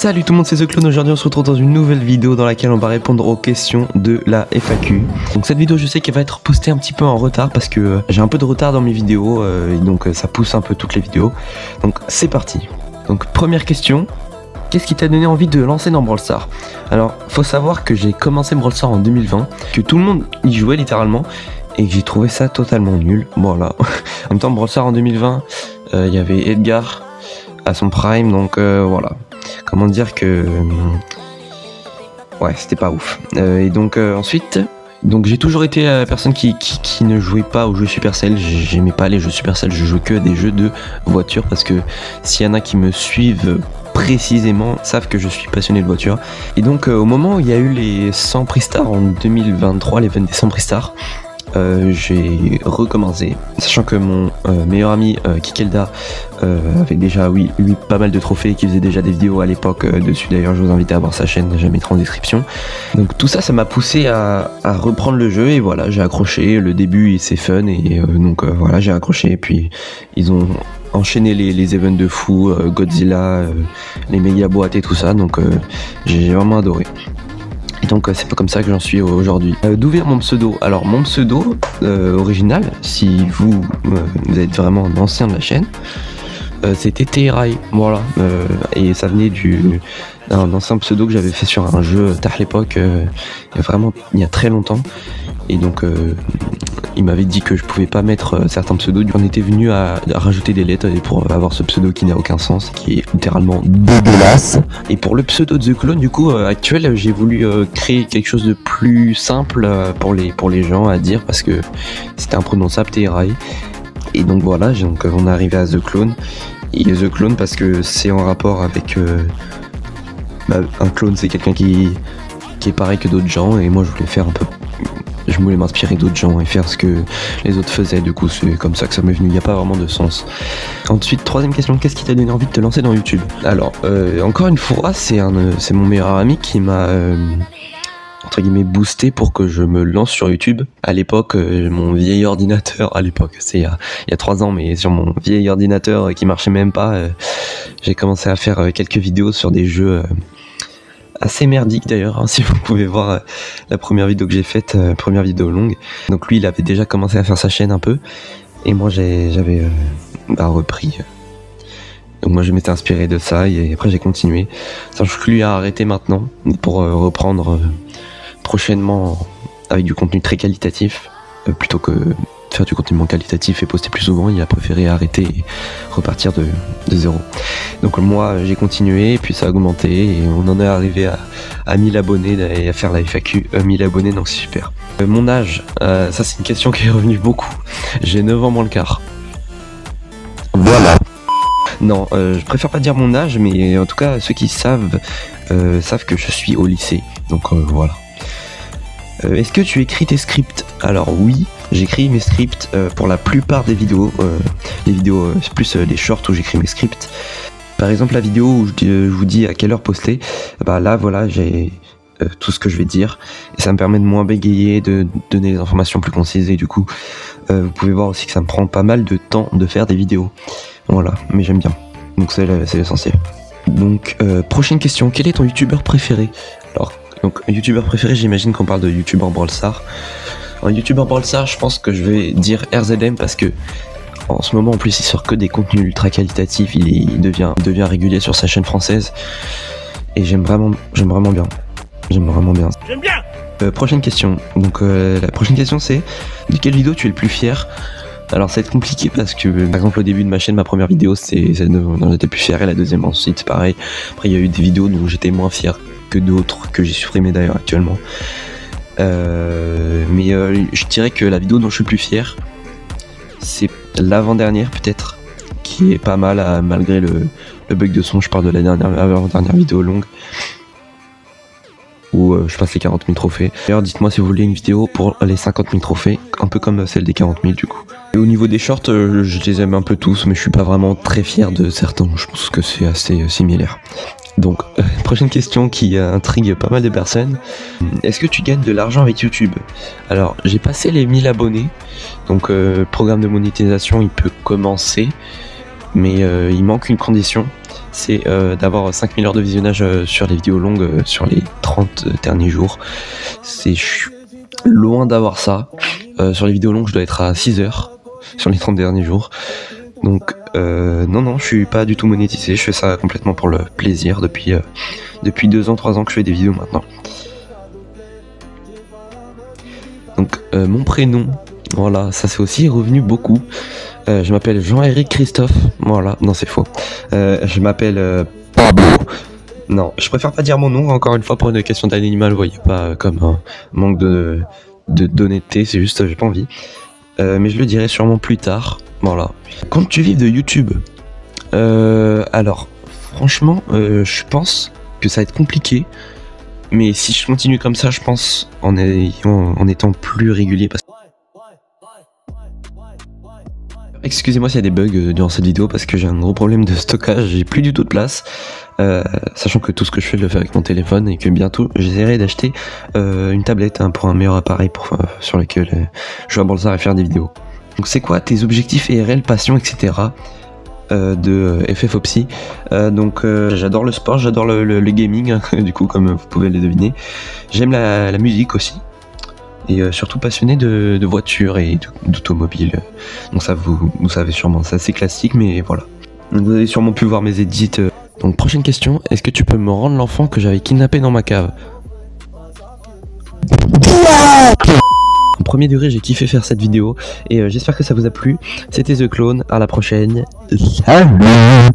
Salut tout le monde, c'est The Clone. Aujourd'hui on se retrouve dans une nouvelle vidéo dans laquelle on va répondre aux questions de la FAQ. Donc cette vidéo je sais qu'elle va être postée un petit peu en retard parce que j'ai un peu de retard dans mes vidéos et donc ça pousse un peu toutes les vidéos. Donc c'est parti. Donc première question, qu'est-ce qui t'a donné envie de lancer dans Brawl Stars? Alors faut savoir que j'ai commencé Brawl Stars en 2020, que tout le monde y jouait littéralement et que j'ai trouvé ça totalement nul. Voilà. En même temps Brawl Stars en 2020, il y avait Edgar à son prime, donc voilà. Comment dire que ouais, c'était pas ouf. Et donc ensuite, donc j'ai toujours été la personne qui ne jouait pas aux jeux Supercell. J'aimais pas les jeux Supercell, je jouais que à des jeux de voiture parce que s'il y en a qui me suivent précisément savent que je suis passionné de voiture. Et donc au moment où il y a eu les 100 prix stars en 2023, les 20 des 100 prix stars, j'ai recommencé, sachant que mon meilleur ami Kikelda avait déjà lui pas mal de trophées, qui faisait déjà des vidéos à l'époque dessus. D'ailleurs je vous invite à voir sa chaîne, je la mettrai en description. Donc tout ça, ça m'a poussé à reprendre le jeu et voilà, j'ai accroché. Le début c'est fun et donc voilà, j'ai accroché. Et puis ils ont enchaîné les events de fou, Godzilla, les méga boîtes et tout ça, donc j'ai vraiment adoré. Et donc c'est pas comme ça que j'en suis aujourd'hui. D'où vient mon pseudo? Alors mon pseudo original, si vous êtes vraiment un ancien de la chaîne, c'était T-Rai, voilà. Et ça venait d'un ancien pseudo que j'avais fait sur un jeu tard à l'époque, il y a très longtemps. Et donc il m'avait dit que je pouvais pas mettre certains pseudos. On était venu à rajouter des lettres pour avoir ce pseudo qui n'a aucun sens, qui est littéralement dégueulasse. Et pour le pseudo de The Clone du coup actuel, j'ai voulu créer quelque chose de plus simple pour les gens à dire parce que c'était imprononçable, T-Rai. Et donc voilà, donc on est arrivé à The Clone. Et The Clone parce que c'est en rapport avec un clone, c'est quelqu'un qui est pareil que d'autres gens, et moi je voulais m'inspirer d'autres gens et faire ce que les autres faisaient. Du coup c'est comme ça que ça m'est venu, il n'y a pas vraiment de sens. Ensuite, troisième question, qu'est-ce qui t'a donné envie de te lancer dans YouTube? Alors encore une fois, c'est mon meilleur ami qui m'a entre guillemets boosté pour que je me lance sur YouTube. À l'époque, mon vieil ordinateur, à l'époque c'est il y a 3 ans, mais sur mon vieil ordinateur qui marchait même pas, j'ai commencé à faire quelques vidéos sur des jeux assez merdiques d'ailleurs, hein, si vous pouvez voir la première vidéo que j'ai faite, première vidéo longue. Donc lui il avait déjà commencé à faire sa chaîne un peu, et moi j'avais repris. Donc moi je m'étais inspiré de ça et après j'ai continué. Sachant que lui a arrêté maintenant pour reprendre prochainement avec du contenu très qualitatif, plutôt que faire du contenu moins qualitatif et poster plus souvent. Il a préféré arrêter et repartir de zéro. Donc moi j'ai continué et puis ça a augmenté et on en est arrivé à 1000 abonnés et à faire la FAQ 1000 abonnés, donc c'est super. Mon âge, ça c'est une question qui est revenue beaucoup. J'ai 9 ans moins le quart. Voilà. Non, je préfère pas dire mon âge, mais en tout cas ceux qui savent que je suis au lycée, donc voilà. Est-ce que tu écris tes scripts? Alors oui, j'écris mes scripts pour la plupart des vidéos. Les vidéos, c'est plus les shorts où j'écris mes scripts. Par exemple la vidéo où je vous dis à quelle heure poster, bah là voilà, j'ai tout ce que je vais dire. Et ça me permet de moins bégayer, de donner des informations plus concises, et du coup vous pouvez voir aussi que ça me prend pas mal de temps de faire des vidéos. Voilà, mais j'aime bien, donc c'est l'essentiel. Donc prochaine question, quel est ton youtubeur préféré? Alors donc youtubeur préféré, j'imagine qu'on parle de youtubeur Brawl Stars. En youtubeur Brawl Stars, je pense que je vais dire RZM parce que en ce moment en plus il sort que des contenus ultra qualitatifs, il devient régulier sur sa chaîne française et j'aime vraiment bien. J'aime bien. Prochaine question. Donc la prochaine question c'est de quelle vidéo tu es le plus fier? Alors ça va être compliqué parce que par exemple au début de ma chaîne, ma première vidéo c'est celle dont j'étais plus fier, et la deuxième ensuite pareil. Après il y a eu des vidéos dont j'étais moins fier que d'autres, que j'ai supprimé d'ailleurs actuellement. Mais je dirais que la vidéo dont je suis le plus fier, c'est l'avant-dernière peut-être, qui est pas mal malgré le bug de son. Je parle de la dernière vidéo longue où je passe les 40 000 trophées. D'ailleurs dites-moi si vous voulez une vidéo pour les 50 000 trophées, un peu comme celle des 40 000 du coup. Et au niveau des shorts, je les aime un peu tous, mais je suis pas vraiment très fier de certains. Je pense que c'est assez similaire. Donc, prochaine question qui intrigue pas mal de personnes. Est-ce que tu gagnes de l'argent avec YouTube? Alors, j'ai passé les 1000 abonnés, donc programme de monétisation, il peut commencer. mais il manque une condition, c'est d'avoir 5000 heures de visionnage sur les vidéos longues sur les 30 derniers jours. Je suis loin d'avoir ça. Sur les vidéos longues, je dois être à 6 heures sur les 30 derniers jours. Donc non, je suis pas du tout monétisé, je fais ça complètement pour le plaisir depuis 2 ans, 3 ans que je fais des vidéos maintenant. Donc mon prénom, voilà, ça c'est aussi revenu beaucoup. Je m'appelle Jean-Éric Christophe, voilà, non c'est faux. Je m'appelle Pablo. Non, je préfère pas dire mon nom, encore une fois, pour une question d'anonymat, vous voyez pas comme un manque d'honnêteté, c'est juste j'ai pas envie. Mais je le dirai sûrement plus tard, voilà. Comptes-tu vivre de YouTube? Alors, franchement, je pense que ça va être compliqué. Mais si je continue comme ça, je pense, en étant plus régulier. Excusez-moi s'il y a des bugs durant cette vidéo parce que j'ai un gros problème de stockage, j'ai plus du tout de place. Sachant que tout ce que je fais, je le fais avec mon téléphone et que bientôt j'essaierai d'acheter une tablette pour un meilleur appareil sur lequel je vais avancer à faire des vidéos. Donc c'est quoi tes objectifs IRL, passion, etc. De FFOpsy. Donc j'adore le sport, j'adore le gaming, hein, du coup comme vous pouvez le deviner. J'aime la musique aussi. Et surtout passionné de voitures et d'automobile. Donc ça vous savez sûrement, c'est assez classique mais voilà. Donc vous avez sûrement pu voir mes edits. Donc prochaine question, est-ce que tu peux me rendre l'enfant que j'avais kidnappé dans ma cave? En premier degré, j'ai kiffé faire cette vidéo et j'espère que ça vous a plu. C'était The Clone, à la prochaine. Salut.